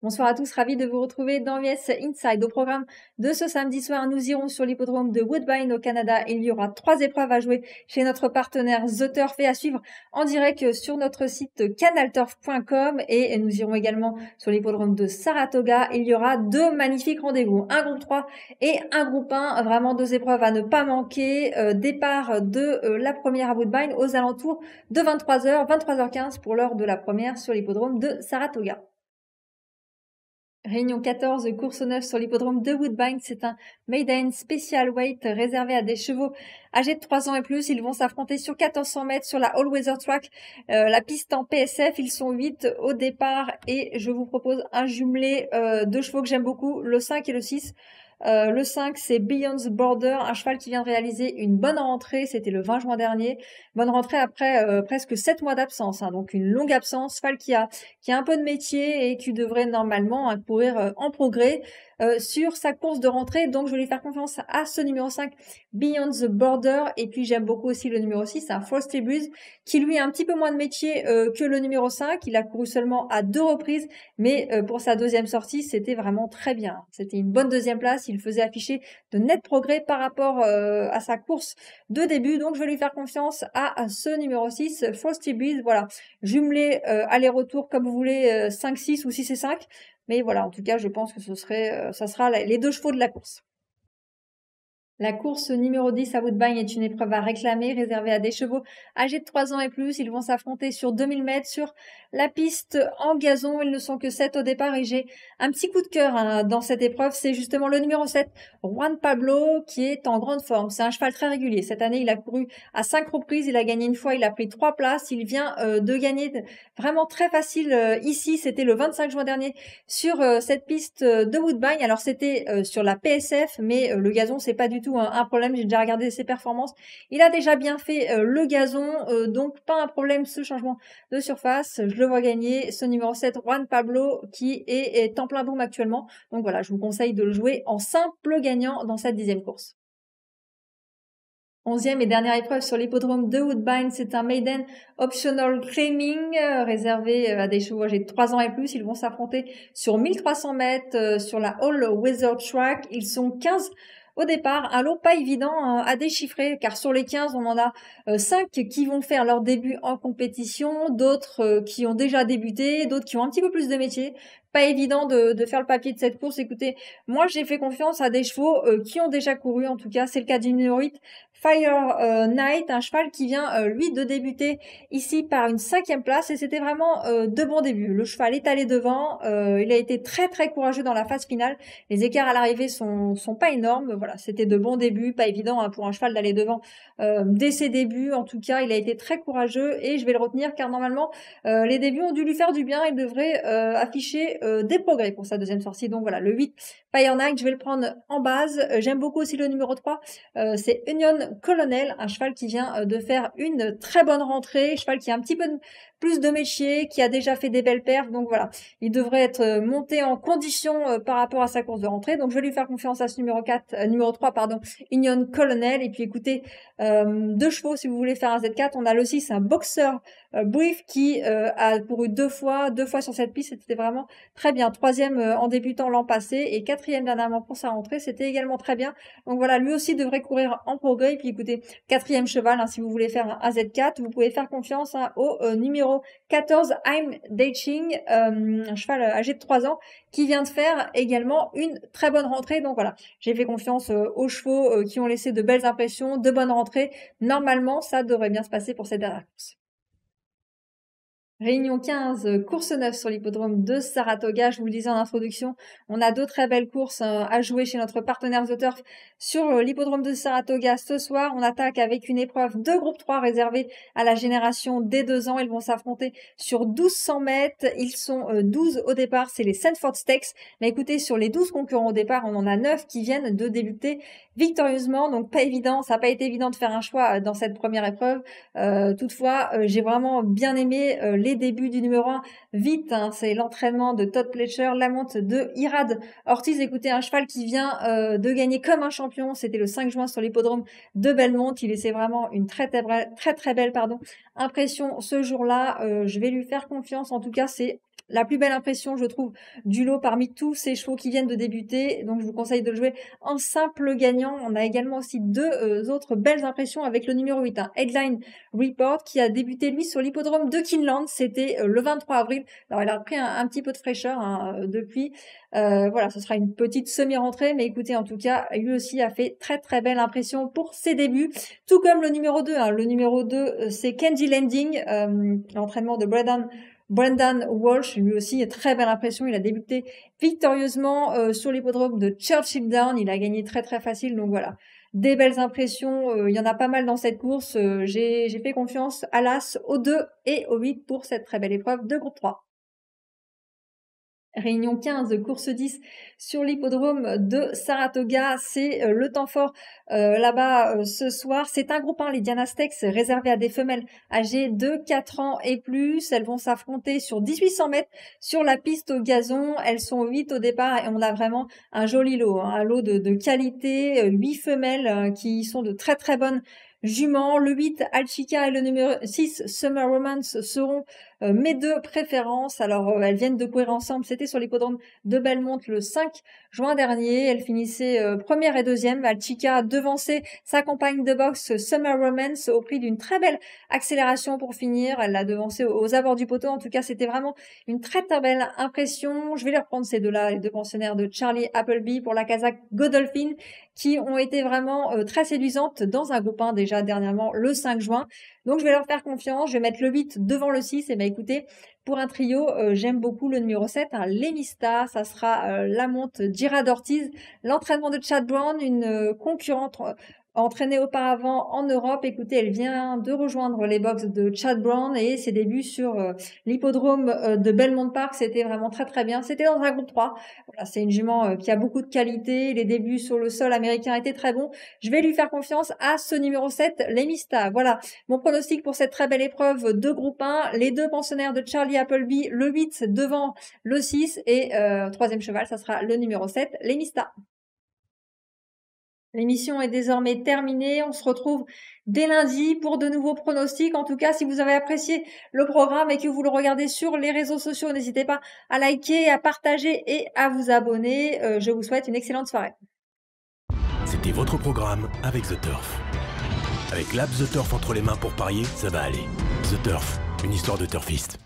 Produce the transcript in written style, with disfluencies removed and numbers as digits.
Bonsoir à tous, ravi de vous retrouver dans VS Inside. Au programme de ce samedi soir, nous irons sur l'hippodrome de Woodbine au Canada. Il y aura 3 épreuves à jouer chez notre partenaire The Turf et à suivre en direct sur notre site canalturf.com, et nous irons également sur l'hippodrome de Saratoga. Il y aura 2 magnifiques rendez-vous, un groupe 3 et un groupe 1, vraiment 2 épreuves à ne pas manquer. Départ de la première à Woodbine aux alentours de 23h, 23h15 pour l'heure de la première sur l'hippodrome de Saratoga. Réunion 14, course 9 sur l'hippodrome de Woodbine. C'est un maiden special weight réservé à des chevaux âgés de 3 ans et plus. Ils vont s'affronter sur 1400 mètres sur la all-weather track, la piste en PSF. Ils sont 8 au départ et je vous propose un jumelé de chevaux que j'aime beaucoup, le 5 et le 6. Le 5, c'est Beyond the Border, un cheval qui vient de réaliser une bonne rentrée, c'était le 20 juin dernier. Bonne rentrée après presque 7 mois d'absence, donc une longue absence. Cheval qui a un peu de métier et qui devrait normalement courir en progrès sur sa course de rentrée. Donc je vais lui faire confiance à ce numéro 5, Beyond the Border. Et puis j'aime beaucoup aussi le numéro 6, Frosty Breeze, qui lui a un petit peu moins de métier que le numéro 5. Il a couru seulement à 2 reprises, mais pour sa deuxième sortie, c'était vraiment très bien. C'était une bonne deuxième place. Il faisait afficher de nets progrès par rapport à sa course de début. Donc je vais lui faire confiance à ce numéro 6, Frosty Breeze. Voilà, jumelé aller-retour comme vous voulez, 5-6 ou 6 et 5. Mais voilà, en tout cas, je pense que ça sera les 2 chevaux de la course. La course numéro 10 à Woodbine est une épreuve à réclamer, réservée à des chevaux âgés de 3 ans et plus. Ils vont s'affronter sur 2000 mètres sur la piste en gazon. Ils ne sont que 7 au départ et j'ai un petit coup de cœur dans cette épreuve. C'est justement le numéro 7, Juan Pablo, qui est en grande forme. C'est un cheval très régulier. Cette année, il a couru à 5 reprises. Il a gagné une fois. Il a pris 3 places. Il vient de gagner vraiment très facile ici. C'était le 25 juin dernier sur cette piste de Woodbine. Alors, c'était sur la PSF, mais le gazon, c'est pas du tout un problème. J'ai déjà regardé ses performances. Il a déjà bien fait le gazon, donc pas un problème ce changement de surface. Je le vois gagner, ce numéro 7, Juan Pablo, qui est en plein boom actuellement. Donc voilà, je vous conseille de le jouer en simple gagnant dans cette 10e course. 11e et dernière épreuve sur l'hippodrome de Woodbine, c'est un maiden optional claiming réservé à des chevaux âgés de 3 ans et plus. Ils vont s'affronter sur 1300 mètres sur la all-weather track. Ils sont 15 au départ, un lot pas évident à déchiffrer, car sur les 15, on en a 5 qui vont faire leur début en compétition, d'autres qui ont déjà débuté, d'autres qui ont un petit peu plus de métier. Pas évident de faire le papier de cette course. Écoutez, moi j'ai fait confiance à des chevaux qui ont déjà couru, en tout cas c'est le cas du numéro 8, Fire Knight, un cheval qui vient lui de débuter ici par une 5e place, et c'était vraiment de bons débuts. Le cheval est allé devant, il a été très très courageux dans la phase finale. Les écarts à l'arrivée sont pas énormes. Voilà, c'était de bons débuts, pas évident pour un cheval d'aller devant dès ses débuts. En tout cas, il a été très courageux et je vais le retenir, car normalement les débuts ont dû lui faire du bien. Il devrait afficher des progrès pour sa deuxième sortie. Donc voilà, le 8, Fire Knight, je vais le prendre en base. J'aime beaucoup aussi le numéro 3, c'est Union Colonel, un cheval qui vient de faire une très bonne rentrée, cheval qui a un petit peu plus de métier, qui a déjà fait des belles perfs. Donc voilà, il devrait être monté en condition par rapport à sa course de rentrée. Donc je vais lui faire confiance à ce numéro 3, Union Colonel. Et puis écoutez, 2 chevaux si vous voulez faire un Z4. On a le 6, un boxeur Brief, qui a couru 2 fois sur cette piste. C'était vraiment très bien. 3e en débutant l'an passé et 4e dernièrement pour sa rentrée. C'était également très bien. Donc voilà, lui aussi devrait courir en progrès. Et puis écoutez, 4e cheval, si vous voulez faire un Z4, vous pouvez faire confiance au numéro 14, I'm Dating, un cheval âgé de 3 ans qui vient de faire également une très bonne rentrée. Donc voilà, j'ai fait confiance aux chevaux qui ont laissé de belles impressions, de bonnes rentrées. Normalement, ça devrait bien se passer pour cette dernière course. Réunion 15, course 9 sur l'hippodrome de Saratoga. Je vous le disais en introduction, on a 2 très belles courses à jouer chez notre partenaire The Turf sur l'hippodrome de Saratoga ce soir. On attaque avec une épreuve de groupe 3 réservée à la génération des 2 ans. Ils vont s'affronter sur 1200 mètres. Ils sont 12 au départ, c'est les Sanford Stakes. Mais écoutez, sur les 12 concurrents au départ, on en a 9 qui viennent de débuter victorieusement. Donc pas évident, ça n'a pas été évident de faire un choix dans cette première épreuve. Toutefois, j'ai vraiment bien aimé les débuts du numéro 1 vite, hein, c'est l'entraînement de Todd Pletcher, la monte de Irad Ortiz. Écoutez, un cheval qui vient de gagner comme un champion, c'était le 5 juin sur l'hippodrome de Belmont. Il laissait vraiment une très belle impression ce jour-là. Je vais lui faire confiance, en tout cas c'est la plus belle impression, je trouve, du lot parmi tous ces chevaux qui viennent de débuter. Donc, je vous conseille de le jouer en simple gagnant. On a également aussi deux autres belles impressions avec le numéro 8, hein, Headline Report, qui a débuté, lui, sur l'hippodrome de Kinland. C'était le 23 avril. Alors, il a repris un petit peu de fraîcheur hein, depuis. Voilà, ce sera une petite semi-rentrée. Mais écoutez, en tout cas, lui aussi a fait très belle impression pour ses débuts. Tout comme le numéro 2. Hein. Le numéro 2, c'est Candy Landing, l'entraînement de Brendan Walsh, lui aussi, très belle impression. Il a débuté victorieusement sur l'hippodrome de Churchill Down. Il a gagné très facile. Donc voilà, des belles impressions. Il y en a pas mal dans cette course. J'ai fait confiance à l'As, au 2 et au 8 pour cette très belle épreuve de groupe 3. Réunion 15, course 10 sur l'hippodrome de Saratoga. C'est le temps fort là-bas ce soir. C'est un groupe 1, les Diana Stakes, réservé à des femelles âgées de 4 ans et plus. Elles vont s'affronter sur 1800 mètres sur la piste au gazon. Elles sont 8 au départ et on a vraiment un joli lot, hein, un lot de qualité. 8 femelles qui sont de très bonnes juments. Le 8, Alchica, et le numéro 6, Summer Romance, seront mes deux préférences. Alors, elles viennent de courir ensemble. C'était sur l'hippodrome de Belmont le 5 juin dernier. Elles finissaient première et deuxième. Alchica devançait sa compagne de boxe Summer Romance au prix d'une très belle accélération pour finir. Elle l'a devancée aux abords du poteau. En tout cas, c'était vraiment une très belle impression. Je vais les reprendre ces deux-là, les deux pensionnaires de Charlie Appleby pour la Kazakh Godolphin, qui ont été vraiment très séduisantes dans un groupe 1 déjà dernièrement le 5 juin. Donc, je vais leur faire confiance. Je vais mettre le 8 devant le 6. Et écoutez, pour un trio, j'aime beaucoup le numéro 7, hein, Lemista. Ça sera la monte d'Irad Ortiz, l'entraînement de Chad Brown, une concurrente entraînée auparavant en Europe. Écoutez, elle vient de rejoindre les box de Chad Brown et ses débuts sur l'hippodrome de Belmont Park, c'était vraiment très bien. C'était dans un groupe 3. Voilà, c'est une jument qui a beaucoup de qualité. Les débuts sur le sol américain étaient très bons. Je vais lui faire confiance à ce numéro 7, Lemista. Voilà mon pronostic pour cette très belle épreuve de groupe 1. Les deux pensionnaires de Charlie Appleby, le 8 devant le 6 et troisième cheval, ça sera le numéro 7, Lemista. L'émission est désormais terminée. On se retrouve dès lundi pour de nouveaux pronostics. En tout cas, si vous avez apprécié le programme et que vous le regardez sur les réseaux sociaux, n'hésitez pas à liker, à partager et à vous abonner. Je vous souhaite une excellente soirée. C'était votre programme avec The Turf. Avec l'app The Turf entre les mains pour parier, ça va aller. The Turf, une histoire de turfiste.